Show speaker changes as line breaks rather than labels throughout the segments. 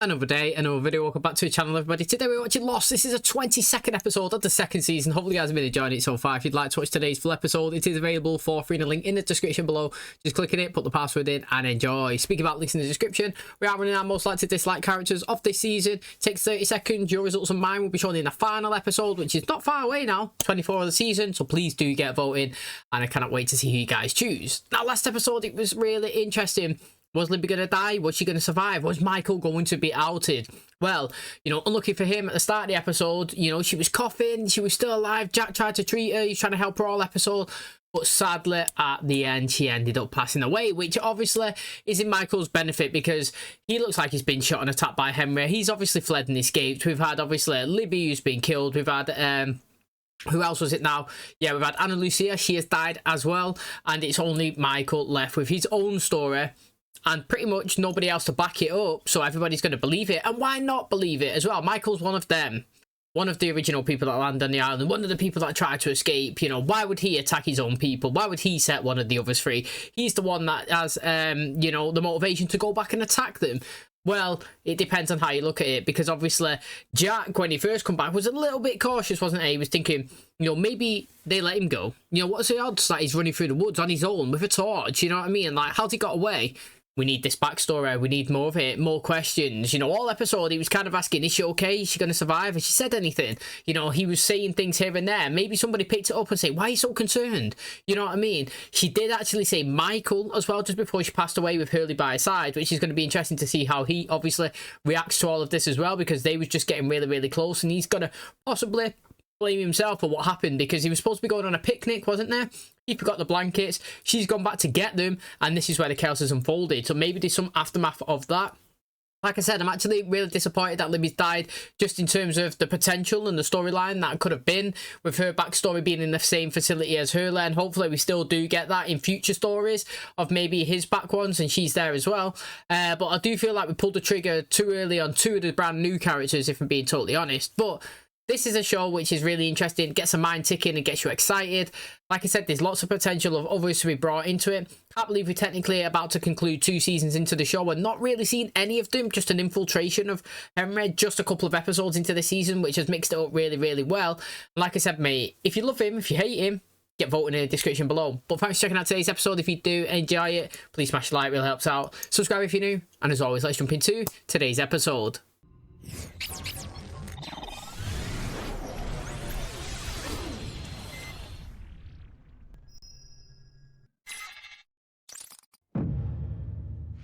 Another day, another video. Welcome back to the channel, everybody. Today we're watching Lost. This is a 22nd episode of the second season. Hopefully you guys have been enjoying it so far. If you'd like to watch today's full episode, it is available for free in a link in the description below. Just click on it, put the password in and enjoy. Speaking about links in the description, we are running our most likely to dislike characters of this season. It takes 30 seconds. Your results and mine will be shown in the final episode, which is not far away now, 24 of the season. So please do get voting and I cannot wait to see who you guys choose. Now, last episode, it was really interesting. Was Libby going to die? Was she going to survive? Was Michael going to be outed? Well, you know, unlucky for him at the start of the episode, you know, she was coughing, she was still alive. Jack tried to treat her, he's trying to help her all episode. But sadly, at the end, she ended up passing away, which obviously is in Michael's benefit because he looks like he's been shot and attacked by Henry. He's obviously fled and escaped. We've had, obviously, Libby who's been killed. We've had, who else was it now? Yeah, we've had Anna Lucia. She has died as well. And it's only Michael left with his own story. And pretty much nobody else to back it up, so everybody's going to believe it. And why not believe it as well? Michael's one of them. One of the original people that landed on the island. One of the people that tried to escape. You know, why would he attack his own people? Why would he set one of the others free? He's the one that has, you know, the motivation to go back and attack them. Well, it depends on how you look at it, because obviously Jack, when he first come back, was a little bit cautious, wasn't he? He was thinking, you know, maybe they let him go. You know, what's the odds that he's running through the woods on his own with a torch? You know what I mean? Like, how's he got away? We need this backstory. We need more of it. More questions. You know, all episode, he was kind of asking, is she okay? Is she going to survive? Has she said anything? You know, he was saying things here and there. Maybe somebody picked it up and say, why are you so concerned? You know what I mean? She did actually say Michael as well, just before she passed away with Hurley by her side, which is going to be interesting to see how he obviously reacts to all of this as well, because they was just getting really, really close, and he's going to possibly blame himself for what happened, because he was supposed to be going on a picnic, wasn't there? He forgot the blankets. She's gone back to get them, and this is where the chaos has unfolded. So maybe there's some aftermath of that. Like I said, I'm actually really disappointed that Libby's died, just in terms of the potential and the storyline that could have been, with her backstory being in the same facility as Hurley, and hopefully we still do get that in future stories of maybe his back ones, and she's there as well. But I do feel like we pulled the trigger too early on two of the brand new characters, if I'm being totally honest. But this is a show which is really interesting, gets a mind ticking and gets you excited. Like I said, there's lots of potential of others to be brought into it. Can't believe we're technically about to conclude 2 seasons into the show and not really seen any of them. Just an infiltration of Henry, just a couple of episodes into the season, which has mixed it up really, really well. And like I said, mate, if you love him, if you hate him, get voting in the description below. But thanks for checking out today's episode. If you do enjoy it, please smash the like, really helps out. Subscribe if you're new. And as always, let's jump into today's episode.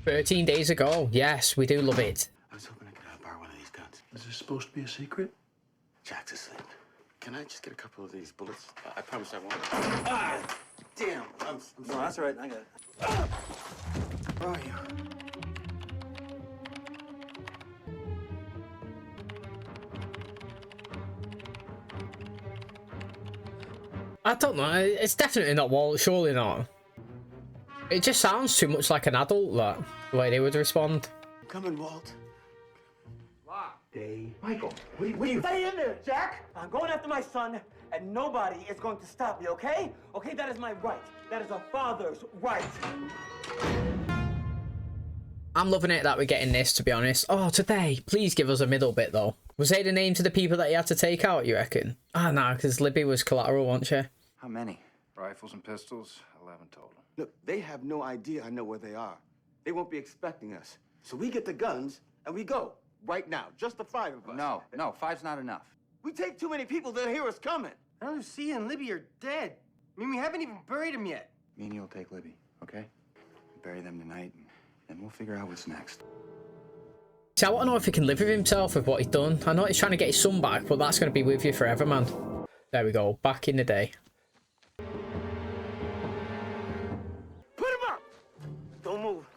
"13 days ago." Yes, we do love it.
I was hoping I could borrow one of these guns.
Is this supposed to be a secret?
Jack's asleep. Can I just get a couple of these bullets? I promise I won't. Ah! Damn! I'm
No, that's all right. I got it. Where are you?
I don't know. It's definitely not Walt. Surely not. It just sounds too much like an adult, that, the way they would respond.
Come in, Walt.
Hey, Michael, what are you...
Stay in there, Jack! I'm going after my son, and nobody is going to stop me, okay? Okay, that is my right. That is a father's right.
I'm loving it that we're getting this, to be honest. Oh, today, please give us a middle bit, though. Was they the name to the people that you had to take out, you reckon? Ah, no, because Libby was collateral, wasn't she?
How many? Rifles and pistols? 11 total.
Look, they have no idea I know where they are. They won't be expecting us. So we get the guns, and we go. Right now. Just the 5 of us.
No, 5's not enough.
We take too many people, they'll hear us coming.
Lucia and Libby are dead. I mean, we haven't even buried them yet.
Me and you'll take Libby, okay? Bury them tonight, and then we'll figure out what's next.
See, I want to know if he can live with himself with what he's done. I know he's trying to get his son back, but that's going to be with you forever, man. There we go. Back in the day.
Put him up! Don't move.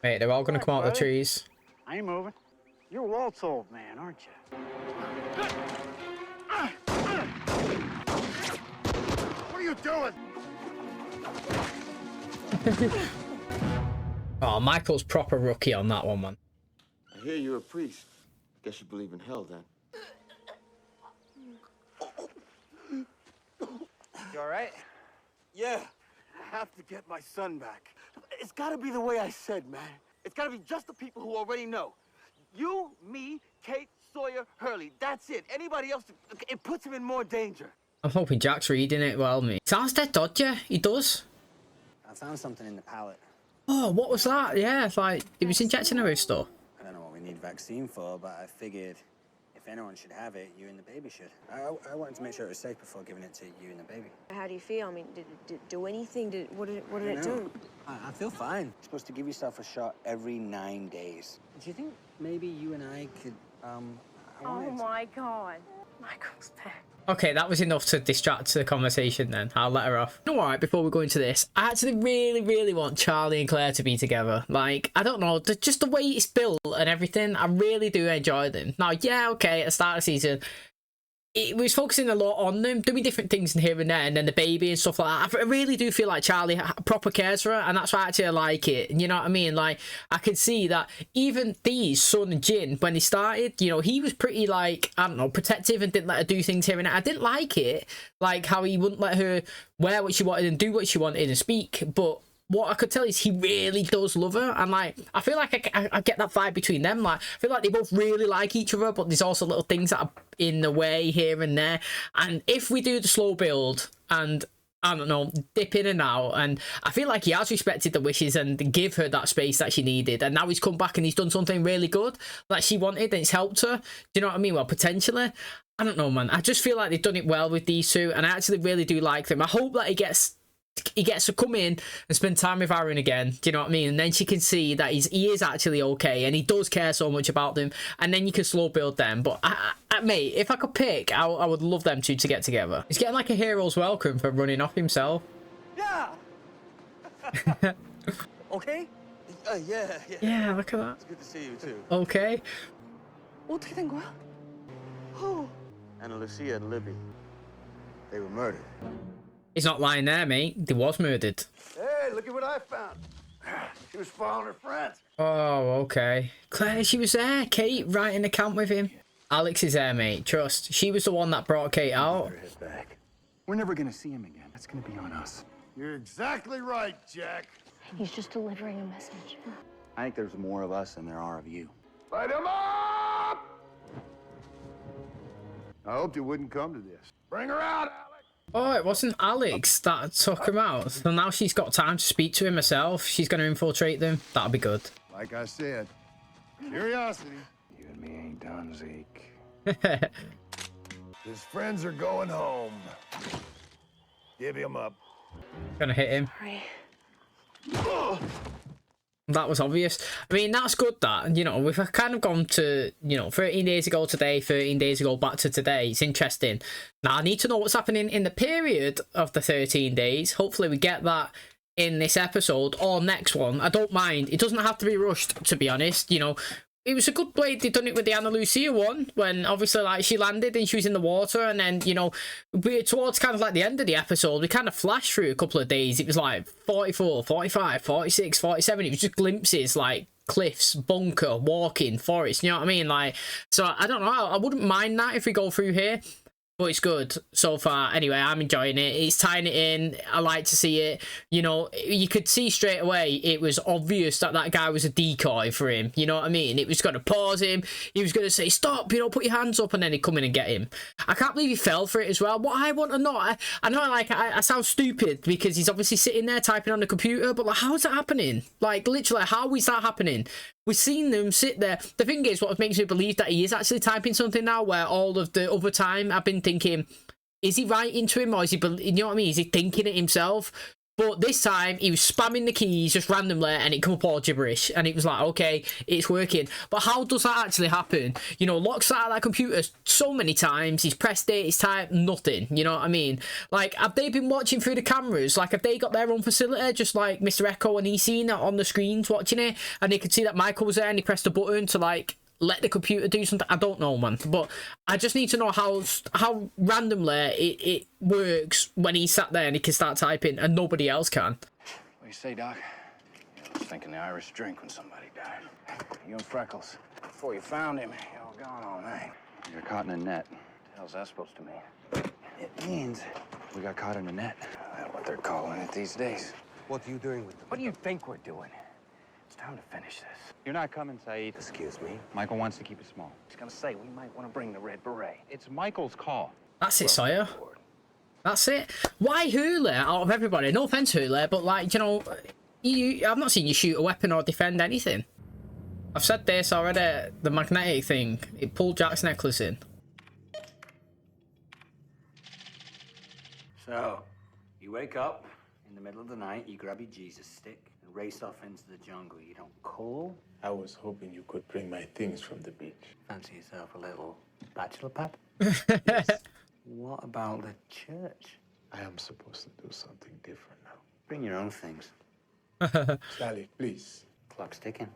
Mate, they're all going to come out of the trees.
I ain't moving. You're Walt's old man, aren't you?
What are you doing?
Oh, Michael's proper rookie on that one, man.
I hear you're a priest. Guess you believe in hell, then.
You all right?
Yeah. I have to get my son back. It's got to be the way I said, man. It's got to be just the people who already know. You, me, Kate, Sawyer, Hurley. That's it. Anybody else, it puts him in more danger.
I'm hoping Jack's reading it well, mate. Sounds dead dodgy. He does.
I found something in the pallet.
Oh, what was that? Yeah, it's like he was injecting her with stuff.
I don't know what we need vaccine for, but I figured if anyone should have it, you and the baby should. I wanted to make sure it was safe before giving it to you and the baby.
How do you feel? I mean, did it do anything? What did it do?
I feel fine. You're supposed to give yourself a shot every 9 days. Do you think maybe you and I could,
Oh my God. Michael's back.
Okay, that was enough to distract the conversation then. I'll let her off. Alright, before we go into this, I actually really want Charlie and Claire to be together. Like, I don't know, just the way it's built and everything, I really do enjoy them. Now, yeah, okay, at the start of the season, it was focusing a lot on them, doing different things in here and there, and then the baby and stuff like that. I really do feel like Charlie proper cares for her, and that's why actually I like it. You know what I mean? Like, I can see that even Dee's son and Jin, when they started, you know, he was pretty, like, I don't know, protective and didn't let her do things here and there. I didn't like it, like how he wouldn't let her wear what she wanted and do what she wanted and speak, but what I could tell is he really does love her, and like I feel like I get that vibe between them. Like I feel like they both really like each other, but there's also little things that are in the way here and there. And if we do the slow build and I don't know, dip in and out, and I feel like he has respected the wishes and give her that space that she needed, and now he's come back and he's done something really good that she wanted and it's helped her. Do you know what I mean? Well, potentially. I don't know, man. I just feel like they've done it well with these two, and I actually really do like them. I hope that he gets to come in and spend time with Aaron again. Do you know what I mean? And then she can see that he is actually okay and he does care so much about them, and then you can slow build them. But mate, if I could pick, I would love them two to get together. He's getting like a hero's welcome for running off himself.
Yeah. Okay? Yeah.
Yeah, look at that.
It's good to see you too.
Okay.
어떻게 된 거야?
Oh. Anna Lucia and Libby. They were murdered.
He's not lying there, mate. They was murdered.
Hey, look at what I found. She was following her friends.
Oh, okay. Claire, she was there. Kate, right in the camp with him. Alex is there, mate. Trust. She was the one that brought Kate out.
Back. We're never gonna see him again. That's gonna be on us.
You're exactly right, Jack.
He's just delivering a message.
I think there's more of us than there are of you.
Light him up! I hoped you wouldn't come to this. Bring her out, Alex!
Oh, it wasn't Alex that took him out. So now she's got time to speak to him herself. She's going to infiltrate them. That'll be good.
Like I said, curiosity.
You and me ain't done, Zeke.
His friends are going home. Give him up.
Gonna hit him.
Right.
That was obvious. I mean, that's good that, you know, we've kind of gone to, you know, 13 days ago today, 13 days ago back to today. It's interesting. Now, I need to know what's happening in the period of the 13 days. Hopefully we get that in this episode or next one. I don't mind. It doesn't have to be rushed, to be honest. You know, it was a good way they've done it with the Anna Lucia one, when obviously like she landed and she was in the water, and then, you know, towards kind of like the end of the episode, we kind of flashed through a couple of days. It was like 44, 45, 46, 47. It was just glimpses, like cliffs, bunker, walking, forest, you know what I mean? Like, so I don't know, I wouldn't mind that if we go through here. But it's good so far. Anyway, I'm enjoying it. It's tying it in. I like to see it. You know, you could see straight away it was obvious that that guy was a decoy for him. You know what I mean? It was going to pause him. He was going to say, stop, you know, put your hands up, and then he'd come in and get him. I can't believe he fell for it as well. What I want to know, I know like I sound stupid because he's obviously sitting there typing on the computer, but like, how is that happening? Like, literally, how is that happening? We've seen them sit there. The thing is, what makes me believe that he is actually typing something now, where all of the other time I've been thinking, is he writing to him, or is he, you know what I mean? Is he thinking it himself? But this time, he was spamming the keys just randomly, and it come up all gibberish. And it was like, okay, it's working. But how does that actually happen? You know, Locke's out of that computer so many times. He's pressed it, he's typed nothing. You know what I mean? Like, have they been watching through the cameras? Like, have they got their own facility? Just like Mr. Echo, and he's seen that on the screens watching it, and they could see that Michael was there, and he pressed a button to, like, let the computer do something. I don't know, man, but I just need to know how randomly it works when he sat there and he can start typing and nobody else can.
What do you say, Doc? I was thinking the Irish drink when somebody died. You and Freckles, before you found him, you all gone all night. You're caught in a net. What the hell's that supposed to mean? It means we got caught in a net. That's what they're calling it these days.
What are you doing with them?
What do you think we're doing? It's time to finish this. You're not coming, Saeed.
Excuse me?
Michael wants to keep it small. He's gonna say we might want to bring the red beret. It's Michael's call.
That's it, Sawyer. That's it. Why Hurley out of everybody? No offense, Hurley, but like, you know, I've not seen you shoot a weapon or defend anything. I've said this already. The magnetic thing, it pulled Jack's necklace in.
So, you wake up in the middle of the night, you grab your Jesus stick and race off into the jungle. You don't call?
I was hoping you could bring my things from the beach.
Fancy yourself a little bachelor pad? What about the church?
I am supposed to do something different now.
Bring your own things.
Sally, please.
Clock's ticking.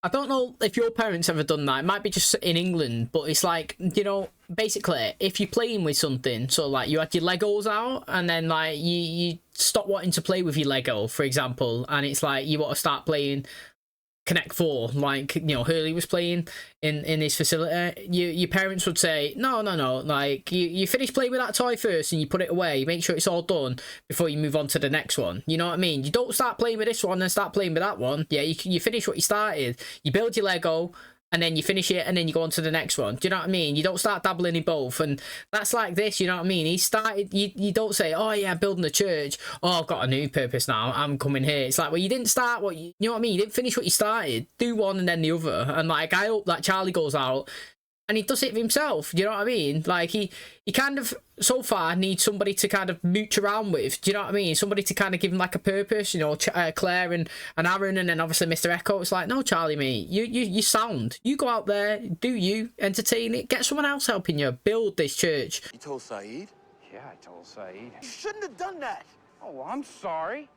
I don't know if your parents ever done that. It might be just in England, but it's like, you know, basically, if you're playing with something, so like you had your Legos out, and then like you stop wanting to play with your Lego, for example, and it's like you want to start playing Connect 4, like, you know, Hurley was playing in his facility, your parents would say, no, like, you finish playing with that toy first and you put it away, make sure it's all done before you move on to the next one. You know what I mean? You don't start playing with this one and start playing with that one. Yeah, you finish what you started. You build your Lego, and then you finish it, and then you go on to the next one. Do you know what I mean? You don't start dabbling in both, and that's like this, you know what I mean? He started, you don't say, oh yeah, I'm building a church, oh, I've got a new purpose now, I'm coming here. It's like, well, you didn't start what you know what I mean? You didn't finish what you started. Do one and then the other. And like, I hope that Charlie goes out and he does it himself. Do you know what I mean? Like, he kind of, so far, needs somebody to kind of mooch around with. Do you know what I mean? Somebody to kind of give him, like, a purpose, you know, Claire and Aaron, and then obviously Mr. Echo. It's like, no, Charlie, mate, you sound. You go out there, do you, entertain it, get someone else helping you, build this church.
You told Saeed?
Yeah, I told Saeed.
You shouldn't have done that.
Oh, I'm sorry.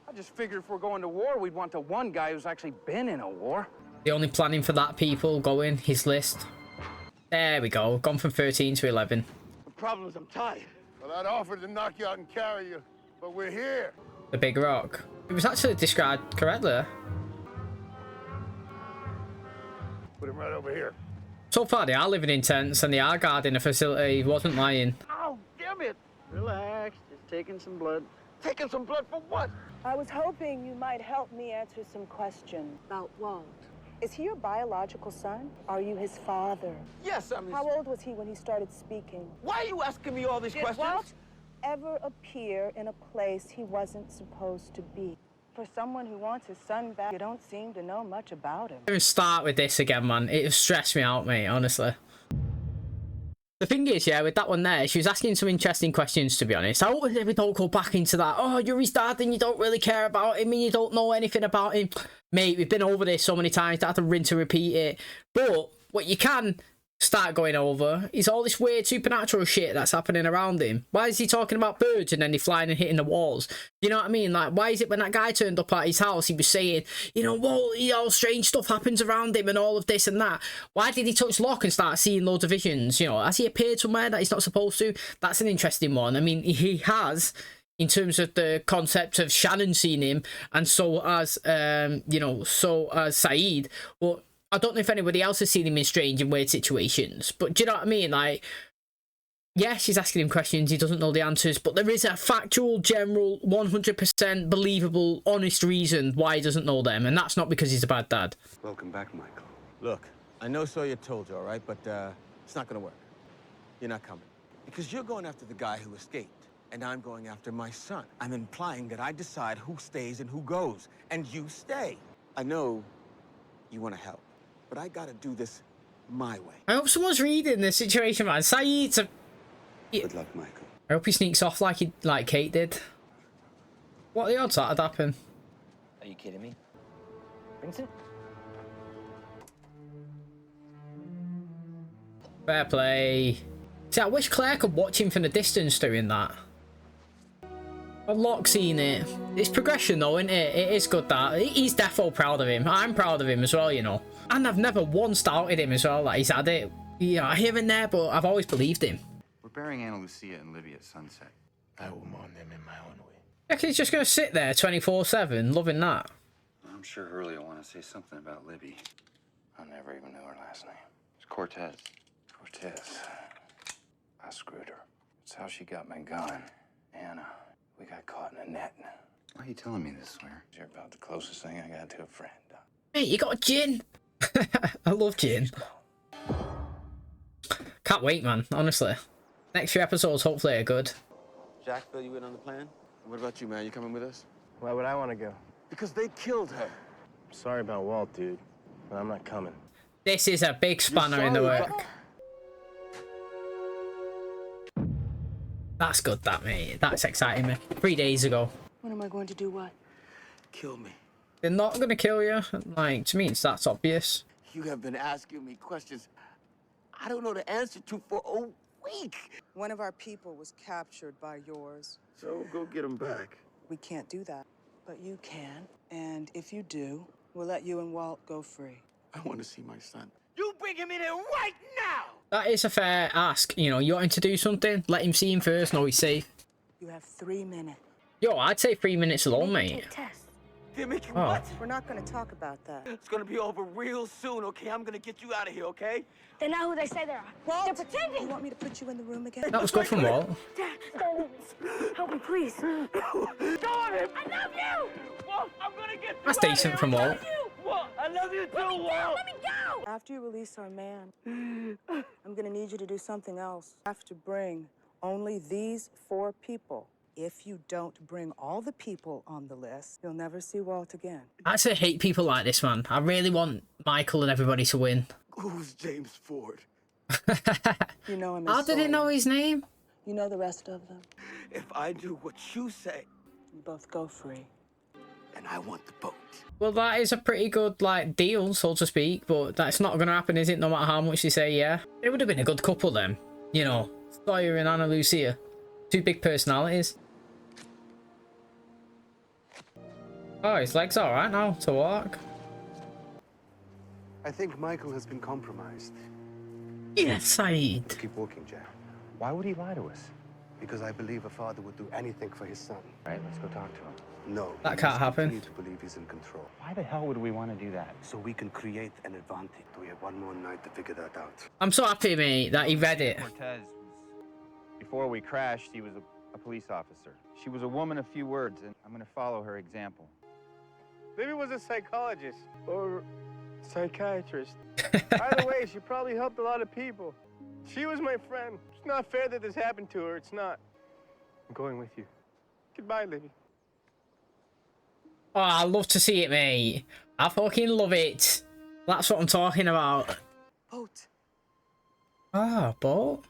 I just figured if we're going to war, we'd want the one guy who's actually been in a war.
The only planning for that, people, going, his list. There we go. Gone from 13 to 11.
The problem is I'm tired.
Well, I'd offered to knock you out and carry you, but we're here.
The big rock. It was actually described correctly.
Put him right over here.
So far, they are living in tents and they are guarding a facility. He wasn't lying.
Ow, damn it.
Relax, just taking some blood.
Taking some blood for what?
I was hoping you might help me answer some questions.
About what?
Is he your biological son? Are you his father?
Yes, I'm his...
How old was he when he started speaking?
Why are you asking me all these questions?
Walt ever appear in a place he wasn't supposed to be? For someone who wants his son back, you don't seem to know much about him.
Don't even start with this again, man. It stressed me out, mate, honestly. The thing is, yeah, with that one there, she was asking some interesting questions, to be honest. I hope we don't go back into that. Oh, you're his dad and you don't really care about him and you don't know anything about him. Mate, we've been over this so many times, don't have to rinse and repeat it. But what you can start going over is all this weird supernatural shit that's happening around him. Why is he talking about birds and then they're flying and hitting the walls? You know what I mean? Like, why is it when that guy turned up at his house, he was saying, you know, well, all strange stuff happens around him and all of this and that. Why did he touch Locke and start seeing loads of visions? You know, has he appeared somewhere that he's not supposed to? That's an interesting one. I mean, he has, in terms of the concept of Shannon seeing him, and so has, you know, so has Saeed. But I don't know if anybody else has seen him in strange and weird situations, but do you know what I mean? Like, yeah, she's asking him questions, he doesn't know the answers, but there is a factual, general, 100% believable, honest reason why he doesn't know them, and that's not because he's a bad dad.
Welcome back, Michael. Look, I know Sawyer told you, all right, but it's not gonna work. You're not coming. Because you're going after the guy who escaped, and I'm going after my son. I'm implying that I decide who stays and who goes, and you stay. I know you want to help, but I gotta do this my way.
I hope someone's reading this situation, man. Saeed's a...
Good luck, Michael.
I hope he sneaks off like Kate did. What are the odds that'd happen?
Are you kidding me? Vincent?
Fair play. See, I wish Claire could watch him from the distance doing that. I've Locke seen it. It's progression though, isn't it? It is good that. He's defo proud of him. I'm proud of him as well, you know. And I've never once doubted him as well. Like, he's had it, yeah, here and there, but I've always believed him.
We're burying Anna Lucia and Libby at sunset.
I will mourn them in my own way.
I reckon he's just going to sit there 24/7, loving that.
I'm sure Hurley will want to say something about Libby. I never even knew her last name. It's Cortez.
Cortez. I screwed her. It's how she got my gun. Anna, we got caught in a net.
Why are you telling me this, Sawyer?
You're about the closest thing I got to a friend.
Mate, you got a gin. I love gin. Can't wait, man, honestly. Next few episodes hopefully are good.
Jack, fill you in on the plan? What about you, man? You coming with us?
Why would I want to go?
Because they killed her.
Sorry about Walt, dude, but I'm not coming.
This is a big spanner in the work. That's good, that, mate. That's exciting me. 3 days ago.
When am I going to do what?
Kill me.
They're not gonna kill you. Like, to me, that's obvious.
You have been asking me questions I don't know the answer to for a week.
One of our people was captured by yours.
So go get him back.
We can't do that, but you can. And if you do, we'll let you and Walt go free.
I want to see my son. You bring him in here right now!
That is a fair ask. You know, you want him to do something, let him see him first, know he's safe.
You have 3 minutes.
Yo, I'd say 3 minutes alone, mate.
They're making
Oh.
what?
We're not going to talk about that.
It's gonna be over real soon, okay? I'm gonna get you out of here, okay?
They're not who they say they are.
Walt,
They're pretending.
you want me to put you in the room again?
That was good from Walt.
Dad, help me, please.
Go on him! I love you! Walt, I'm gonna get you
That's
out of
decent
here.
from Walt.
Walt, I love you too, Walt!
Let me go.
After you release our man, I'm going to need you to do something else. You have to bring only these 4 people. If you don't bring all the people on the list, you'll never see Walt again.
I actually hate people like this, man. I really want Michael and everybody to win.
Who's James Ford?
You know him.
How did he know his name?
You know the rest of them.
If I do what you say,
You both go free.
and I want the boat.
Well, that is a pretty good, like, deal, so to speak, but that's not going to happen, is it? No matter how much they say, yeah. It would have been a good couple, then. You know, Sawyer and Ana Lucia. 2 big personalities. Oh, his leg's alright now to walk.
I think Michael has been compromised.
Yes, Saeed.
Keep walking, Jack.
Why would he lie to us?
Because I believe a father would do anything for his son.
All right, let's go talk to him.
No.
That
we
can't
must
happen.
continue to believe he's in control.
Why the hell would we want to do that?
So we can create an advantage. We have one more night to figure that out.
I'm so happy, mate, that he read it.
Cortez was, before we crashed, he was a police officer. She was a woman of few words, and I'm going to follow her example.
Libby was a psychologist or psychiatrist. Either way, she probably helped a lot of people. She was my friend. It's not fair that this happened to her. It's not. I'm going with you. Goodbye, Libby.
Oh, I love to see it, mate. I fucking love it. That's what I'm talking about.
Boat.
Oh, boat.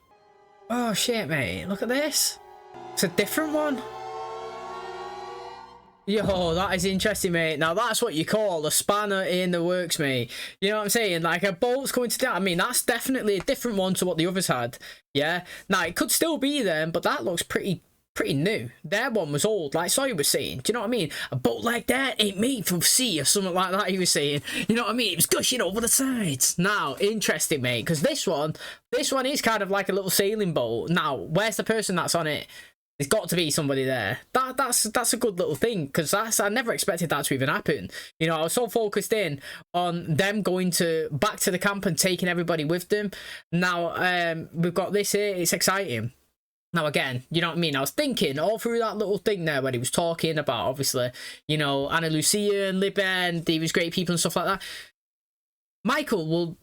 Oh, shit, mate. Look at this. It's a different one. Yo, that is interesting, mate. Now, that's what you call a spanner in the works, mate. You know what I'm saying? Like, a boat's going to do. I mean, that's definitely a different one to what the others had. Yeah? Now, it could still be them, but that looks pretty new. Their one was old, like Sawyer was saying. Do you know what I mean? A boat like that ain't made from sea or something like that, he was saying. You know what I mean? It was gushing over the sides. Now, interesting, mate, because this one is kind of like a little sailing boat. Now, where's the person that's on it? There's got to be somebody there. That's a good little thing, because I never expected that to even happen. You know, I was so focused in on them going back to the camp and taking everybody with them. Now, we've got this here. It's exciting. Now, again, you know what I mean? I was thinking all through that little thing there when he was talking about, obviously, you know, Ana Lucia and Libby and these great people and stuff like that. Michael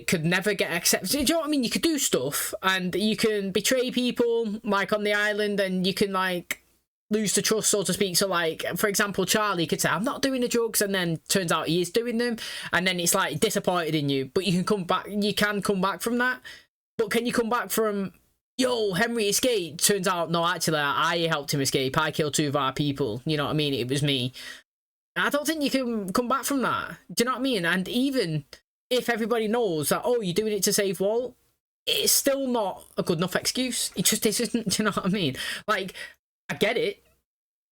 could never get accepted. Do you know what I mean? You could do stuff and you can betray people, like, on the island, and you can, like, lose the trust, so to speak. So, like, for example, Charlie could say, I'm not doing the drugs, and then turns out he is doing them, and then it's, like, disappointed in you. But you can come back from that. But can you come back from, yo, Henry escaped? Turns out, no, actually, I helped him escape. I killed 2 of our people. You know what I mean? It was me. I don't think you can come back from that. Do you know what I mean? And even if everybody knows that, oh, you're doing it to save Walt, it's still not a good enough excuse. It just isn't. Do you know what I mean? Like, I get it,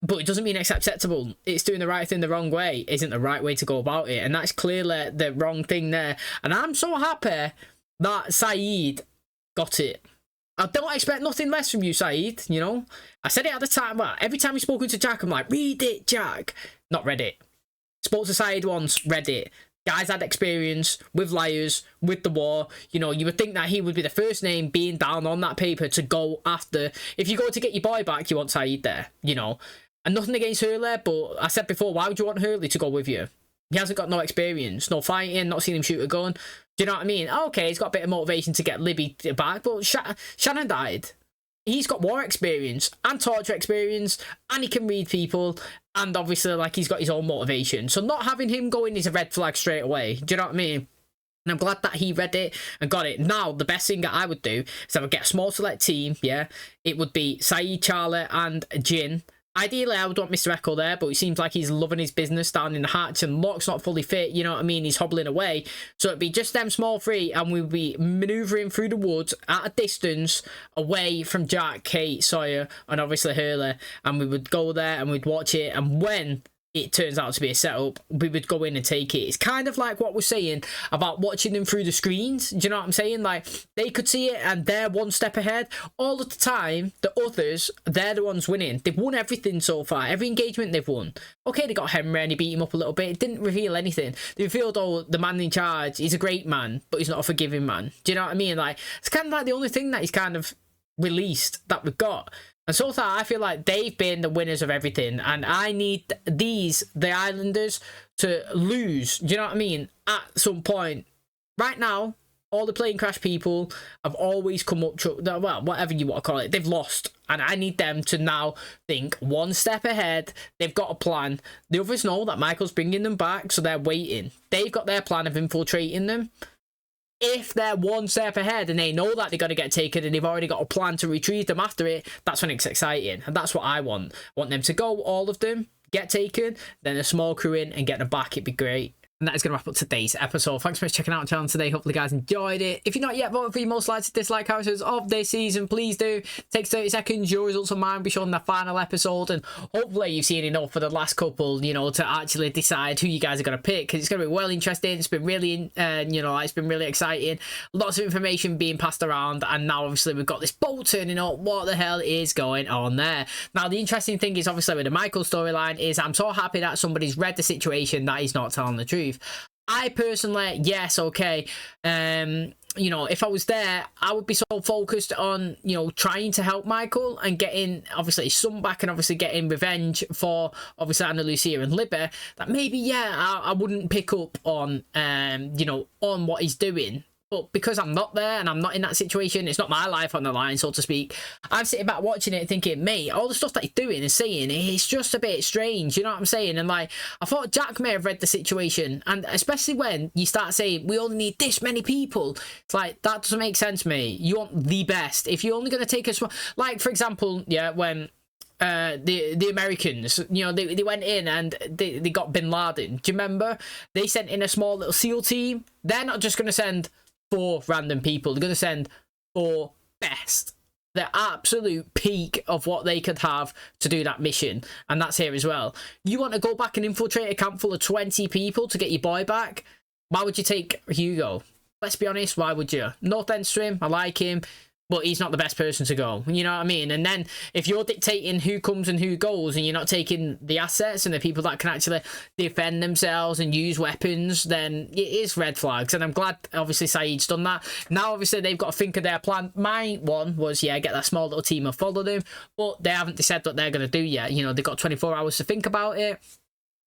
but it doesn't mean it's acceptable. It's doing the right thing the wrong way isn't the right way to go about it. And that's clearly the wrong thing there. And I'm so happy that Saeed got it. I don't expect nothing less from you, Saeed, you know? I said it at the time, well, every time you've spoken to Jack, I'm like, read it, Jack. Not read it. Spoke to Saeed once, read it. Guys had experience with liars, with the war. You know, you would think that he would be the first name being down on that paper to go after. If you go to get your boy back, you want Saeed there, you know? And nothing against Hurley, but I said before, why would you want Hurley to go with you? He hasn't got no experience, no fighting, not seen him shoot a gun. Do you know what I mean? Okay, he's got a bit of motivation to get Libby back, but Shannon died. He's got war experience and torture experience, and he can read people, and obviously, like, he's got his own motivation. So not having him go in is a red flag straight away. Do you know what I mean? And I'm glad that he read it and got it. Now, the best thing that I would do is I would get a small select team, yeah? It would be Saeed, Charlie, and Jin. Ideally, I would want Mr. Echo there, but it seems like he's loving his business down in the hatch, and Locke's not fully fit, you know what I mean? He's hobbling away. So it'd be just them small three, and we'd be manoeuvring through the woods at a distance away from Jack, Kate, Sawyer, and obviously Hurley. And we would go there and we'd watch it, and when it turns out to be a setup, we would go in and take it. It's kind of like what we're saying about watching them through the screens. Do you know what I'm saying? Like, they could see it and they're one step ahead. All of the time, the others, they're the ones winning. They've won everything so far. Every engagement they've won. Okay, they got Henry and he beat him up a little bit. It didn't reveal anything. They revealed, oh, the man in charge, he's a great man, but he's not a forgiving man. Do you know what I mean? Like, it's kind of like the only thing that he's kind of released that we've got. And so far, I feel like they've been the winners of everything. And I need the Islanders, to lose, do you know what I mean, at some point. Right now, all the plane crash people have always come up to, well, whatever you want to call it, they've lost. And I need them to now think one step ahead. They've got a plan. The others know that Michael's bringing them back, so they're waiting. They've got their plan of infiltrating them. If they're one step ahead and they know that they're going to get taken and they've already got a plan to retrieve them after it, that's when it's exciting. And that's what I want. I want them to go, all of them, get taken, then a small crew in and get them back. It'd be great. And that is going to wrap up today's episode. Thanks so much for checking out the channel today. Hopefully you guys enjoyed it. If you're not yet voting for your most likely to dislike characters of this season, please do. Take 30 seconds. Your results are mine. Be shown in the final episode. And hopefully you've seen enough for the last couple, you know, to actually decide who you guys are going to pick. Because it's going to be well interesting. It's been really, you know, it's been really exciting. Lots of information being passed around. And now obviously we've got this boat turning up. What the hell is going on there? Now the interesting thing is obviously with the Michael storyline is I'm so happy that somebody's read the situation that he's not telling the truth. I personally, yes, okay, you know, if I was there, I would be so focused on, you know, trying to help Michael and getting, obviously, his son back and obviously getting revenge for, obviously, Ana Lucia and Libby, that maybe, yeah, I wouldn't pick up on, you know, on what he's doing. But because I'm not there and I'm not in that situation, it's not my life on the line, so to speak, I'm sitting back watching it thinking, mate, all the stuff that he's doing and saying, it's just a bit strange, you know what I'm saying? And like, I thought Jack may have read the situation, and especially when you start saying, we only need this many people, it's like, that doesn't make sense, mate. You want the best. If you're only going to take a small, like, for example, yeah, when the Americans, you know, they went in and they got Bin Laden. Do you remember? They sent in a small little SEAL team. They're not just going to send 4 random people. They're going to send 4 best, the absolute peak of what they could have to do that mission. And that's here as well. You want to go back and infiltrate a camp full of 20 people to get your boy back? Why would you take Hugo? Let's be honest, why would you? No offense to him, I like him, but he's not the best person to go. You know what I mean? And then if you're dictating who comes and who goes, and you're not taking the assets and the people that can actually defend themselves and use weapons, then it is red flags. And I'm glad, obviously, Saeed's done that. Now, obviously, they've got to think of their plan. My one was, yeah, get that small little team and follow them. But they haven't decided what they're going to do yet. You know, they've got 24 hours to think about it.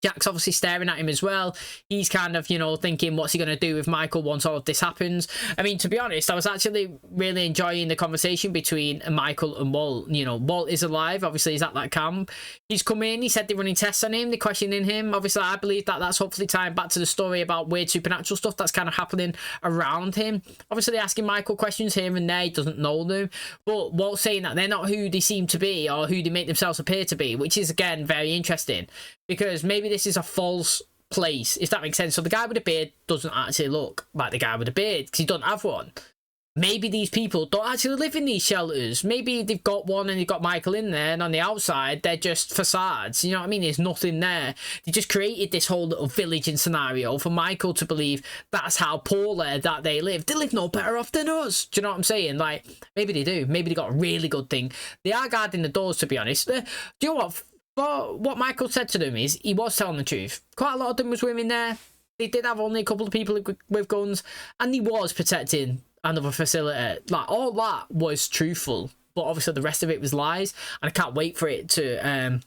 Jack's obviously staring at him as well. He's kind of, you know, thinking, what's he going to do with Michael once all of this happens? I mean, to be honest, I was actually really enjoying the conversation between Michael and Walt. You know, Walt is alive. Obviously, he's at that camp. He's come in. He said they're running tests on him. They're questioning him. Obviously, I believe that that's hopefully tying back to the story about weird supernatural stuff that's kind of happening around him. Obviously, they're asking Michael questions here and there. He doesn't know them. But Walt's saying that they're not who they seem to be or who they make themselves appear to be, which is, again, very interesting. Because maybe this is a false place, if that makes sense. So the guy with the beard doesn't actually look like the guy with the beard because he doesn't have one. Maybe these people don't actually live in these shelters. Maybe they've got one and they've got Michael in there, and on the outside they're just facades. You know what I mean? There's nothing there. They just created this whole little village and scenario for Michael to believe that's how poorly that they live. They live no better off than us. Do you know what I'm saying? Like, maybe they do. Maybe they got a really good thing. They are guarding the doors, to be honest. Do you know what? But what Michael said to them is he was telling the truth. Quite a lot of them was women there. They did have only a couple of people with guns, and he was protecting another facility. Like, all that was truthful, but obviously the rest of it was lies. And I can't wait for it to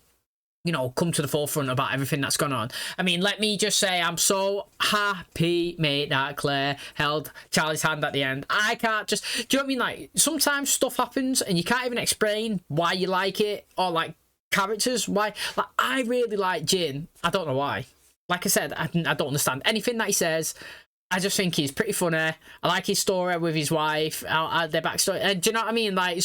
you know, come to the forefront about everything that's gone on. I mean, let me just say, I'm so happy, mate, that Claire held Charlie's hand at the end. I can't just, do you know what I mean? Like, sometimes stuff happens and you can't even explain why you like it, or like characters, why. Like, I really like Jin. I don't know why. Like I said, I don't understand anything that he says. I just think he's pretty funny. I like his story with his wife, their backstory. Do you know what I mean? Like,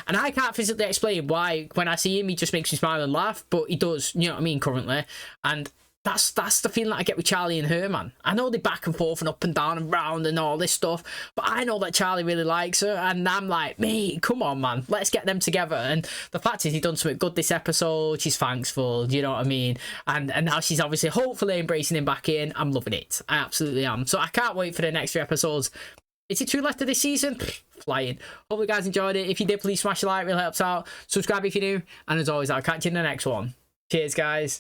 and I can't physically explain why when I see him, he just makes me smile and laugh, but he does. You know what I mean? Currently, and that's the feeling that I get with Charlie and her, man. I know they back and forth and up and down and round and all this stuff, but I know that Charlie really likes her, and I'm like, mate, come on, man, let's get them together. And the fact is, he done something good this episode. She's thankful, you know what I mean? And now she's obviously, hopefully, embracing him back in. I'm loving it. I absolutely am. So I can't wait for the next 3 episodes. Is it 2 left of this season? Flying. Hope you guys enjoyed it. If you did, please smash a like. It really helps out. Subscribe if you're new. And as always, I'll catch you in the next one. Cheers, guys.